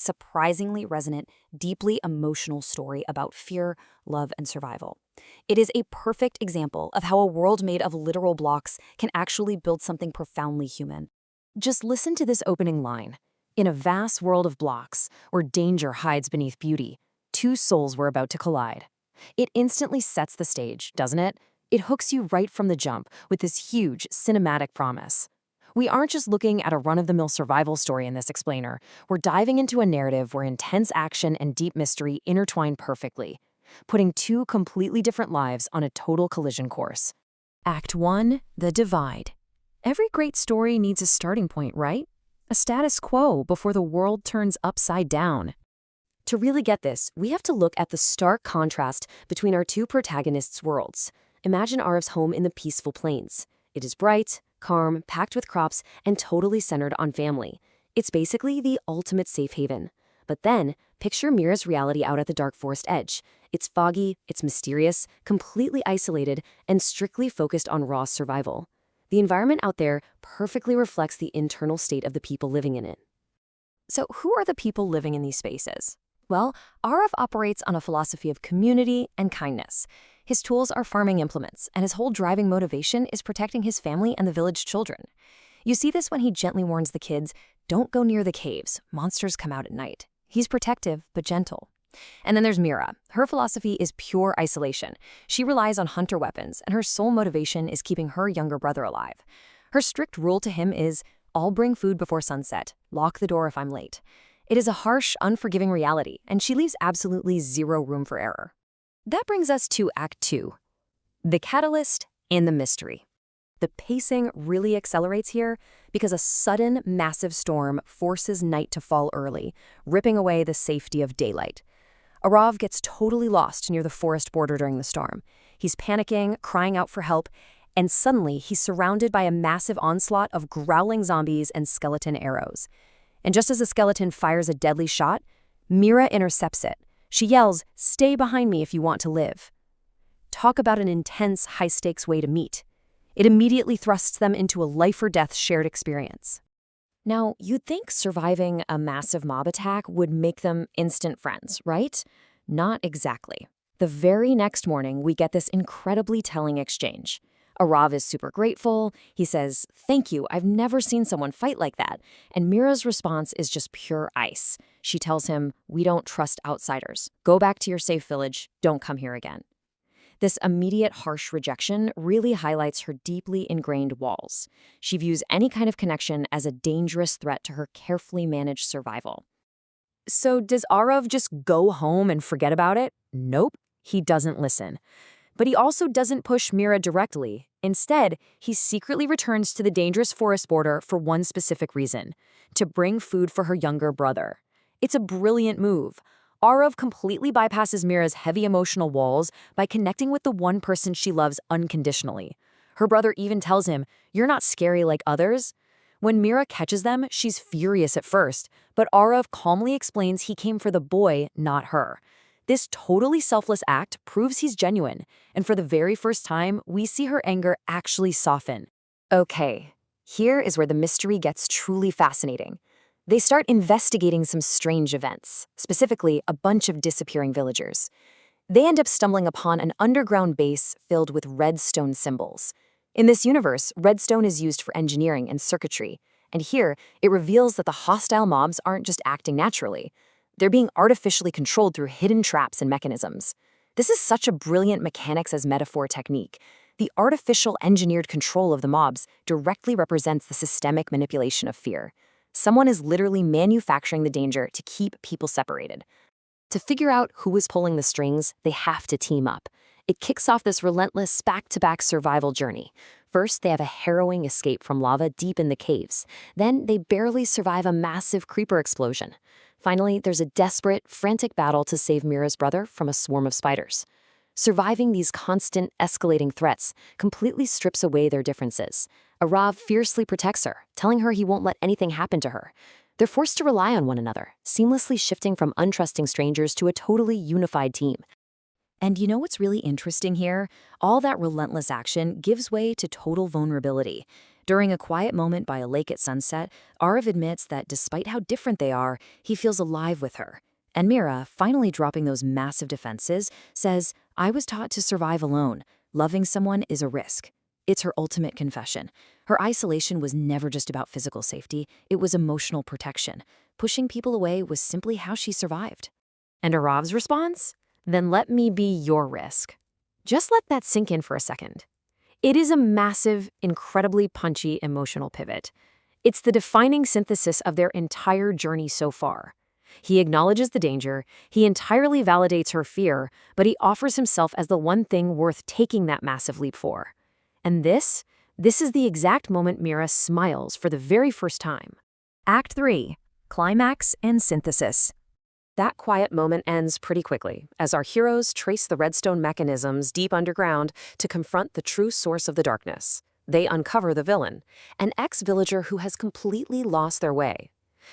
Surprisingly resonant, deeply emotional story about fear, love, and survival. It is a perfect example of how a world made of literal blocks can actually build something profoundly human. Just listen to this opening line. In a vast world of blocks, where danger hides beneath beauty, two souls were about to collide. It instantly sets the stage, doesn't it? It hooks you right from the jump with this huge cinematic promise. We aren't just looking at a run-of-the-mill survival story in this explainer. We're diving into a narrative where intense action and deep mystery intertwine perfectly, putting two completely different lives on a total collision course. Act 1, The Divide. Every great story needs a starting point, right? A status quo before the world turns upside down. To really get this, we have to look at the stark contrast between our two protagonists' worlds. Imagine Arav's home in the peaceful plains. It is bright, calm, packed with crops, and totally centered on family. It's basically the ultimate safe haven. But then, picture Mira's reality out at the dark forest edge. It's foggy, it's mysterious, completely isolated, and strictly focused on raw survival. The environment out there perfectly reflects the internal state of the people living in it. So who are the people living in these spaces? Well, Arav operates on a philosophy of community and kindness. His tools are farming implements, and his whole driving motivation is protecting his family and the village children. You see this when he gently warns the kids, don't go near the caves, monsters come out at night. He's protective, but gentle. And then there's Mira. Her philosophy is pure isolation. She relies on hunter weapons, and her sole motivation is keeping her younger brother alive. Her strict rule to him is, I'll bring food before sunset, lock the door if I'm late. It is a harsh, unforgiving reality, and she leaves absolutely zero room for error. That brings us to Act 2, the catalyst and the mystery. The pacing really accelerates here because a sudden, massive storm forces night to fall early, ripping away the safety of daylight. Arav gets totally lost near the forest border during the storm. He's panicking, crying out for help, and suddenly he's surrounded by a massive onslaught of growling zombies and skeleton arrows. And just as the skeleton fires a deadly shot, Mira intercepts it. She yells, "Stay behind me if you want to live." Talk about an intense, high-stakes way to meet. It immediately thrusts them into a life-or-death shared experience. Now, you'd think surviving a massive mob attack would make them instant friends, right? Not exactly. The very next morning, we get this incredibly telling exchange. Arav is super grateful. He says, "Thank you, I've never seen someone fight like that." And Mira's response is just pure ice. She tells him, "We don't trust outsiders. Go back to your safe village. Don't come here again." This immediate harsh rejection really highlights her deeply ingrained walls. She views any kind of connection as a dangerous threat to her carefully managed survival. So does Arav just go home and forget about it? Nope, he doesn't listen. But he also doesn't push Mira directly. Instead, he secretly returns to the dangerous forest border for one specific reason: to bring food for her younger brother. It's a brilliant move. Arav completely bypasses Mira's heavy emotional walls by connecting with the one person she loves unconditionally. Her brother even tells him, "You're not scary like others." When Mira catches them, she's furious at first, but Arav calmly explains he came for the boy, not her. This totally selfless act proves he's genuine, and for the very first time, we see her anger actually soften. Okay, here is where the mystery gets truly fascinating. They start investigating some strange events, specifically a bunch of disappearing villagers. They end up stumbling upon an underground base filled with redstone symbols. In this universe, redstone is used for engineering and circuitry, and here it reveals that the hostile mobs aren't just acting naturally. They're being artificially controlled through hidden traps and mechanisms. This is such a brilliant mechanics as metaphor technique. The artificial engineered control of the mobs directly represents the systemic manipulation of fear. Someone is literally manufacturing the danger to keep people separated. To figure out who is pulling the strings, they have to team up. It kicks off this relentless back-to-back survival journey. First, they have a harrowing escape from lava deep in the caves. Then, they barely survive a massive creeper explosion. Finally, there's a desperate, frantic battle to save Mira's brother from a swarm of spiders. Surviving these constant, escalating threats completely strips away their differences. Arav fiercely protects her, telling her he won't let anything happen to her. They're forced to rely on one another, seamlessly shifting from untrusting strangers to a totally unified team. And you know what's really interesting here? All that relentless action gives way to total vulnerability. During a quiet moment by a lake at sunset, Arav admits that despite how different they are, he feels alive with her. And Mira, finally dropping those massive defenses, says, "I was taught to survive alone. Loving someone is a risk." It's her ultimate confession. Her isolation was never just about physical safety, it was emotional protection. Pushing people away was simply how she survived. And Arav's response? Then let me be your risk. Just let that sink in for a second. It is a massive, incredibly punchy emotional pivot. It's the defining synthesis of their entire journey so far. He acknowledges the danger, he entirely validates her fear, but he offers himself as the one thing worth taking that massive leap for. And this is the exact moment Mira smiles for the very first time. Act 3. Climax and Synthesis. That quiet moment ends pretty quickly, as our heroes trace the redstone mechanisms deep underground to confront the true source of the darkness. They uncover the villain, an ex-villager who has completely lost their way.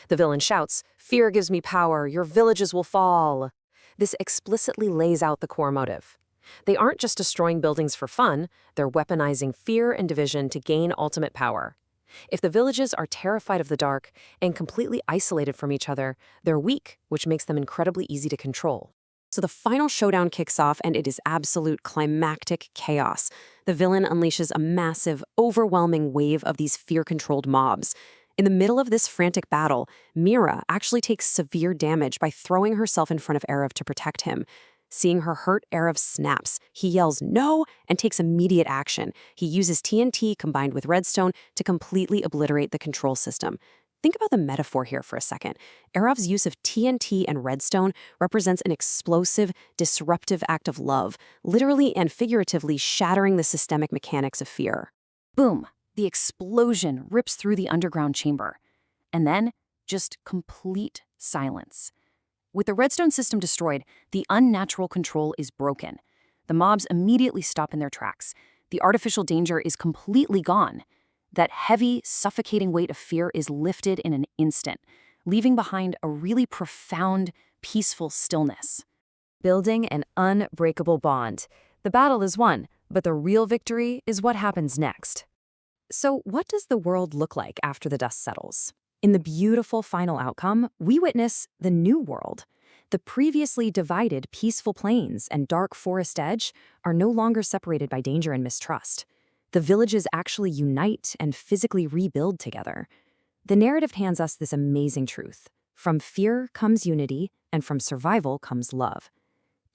The villain shouts, "Fear gives me power, your villages will fall." This explicitly lays out the core motive. They aren't just destroying buildings for fun, they're weaponizing fear and division to gain ultimate power. If the villages are terrified of the dark and completely isolated from each other, they're weak, which makes them incredibly easy to control. So the final showdown kicks off, and it is absolute climactic chaos. The villain unleashes a massive, overwhelming wave of these fear-controlled mobs. In the middle of this frantic battle, Mira actually takes severe damage by throwing herself in front of Arav to protect him. Seeing her hurt, Arav snaps. He yells no and takes immediate action. He uses TNT combined with redstone to completely obliterate the control system. Think about the metaphor here for a second. Arav's use of TNT and redstone represents an explosive, disruptive act of love, literally and figuratively shattering the systemic mechanics of fear. Boom! The explosion rips through the underground chamber. And then, just complete silence. With the redstone system destroyed, the unnatural control is broken. The mobs immediately stop in their tracks. The artificial danger is completely gone. That heavy, suffocating weight of fear is lifted in an instant, leaving behind a really profound, peaceful stillness. Building an unbreakable bond. The battle is won, but the real victory is what happens next. So what does the world look like after the dust settles? In the beautiful final outcome, we witness the new world. The previously divided peaceful plains and dark forest edge are no longer separated by danger and mistrust. The villages actually unite and physically rebuild together. The narrative hands us this amazing truth. From fear comes unity, and from survival comes love.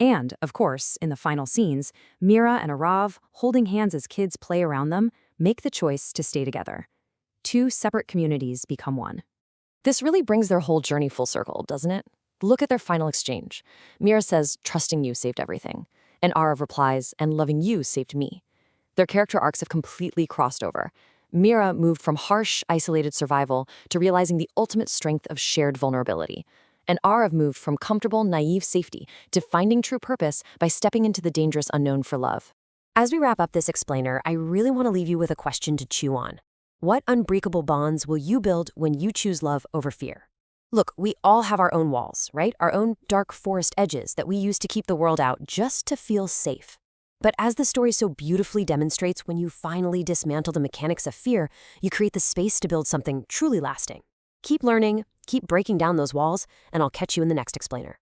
And, of course, in the final scenes, Mira and Arav, holding hands as kids play around them, make the choice to stay together. Two separate communities become one. This really brings their whole journey full circle, doesn't it? Look at their final exchange. Mira says, "Trusting you saved everything." And Arav replies, "And loving you saved me." Their character arcs have completely crossed over. Mira moved from harsh, isolated survival to realizing the ultimate strength of shared vulnerability. And Arav moved from comfortable, naive safety to finding true purpose by stepping into the dangerous unknown for love. As we wrap up this explainer, I really want to leave you with a question to chew on. What unbreakable bonds will you build when you choose love over fear? Look, we all have our own walls, right? Our own dark forest edges that we use to keep the world out just to feel safe. But as the story so beautifully demonstrates, when you finally dismantle the mechanics of fear, you create the space to build something truly lasting. Keep learning, keep breaking down those walls, and I'll catch you in the next explainer.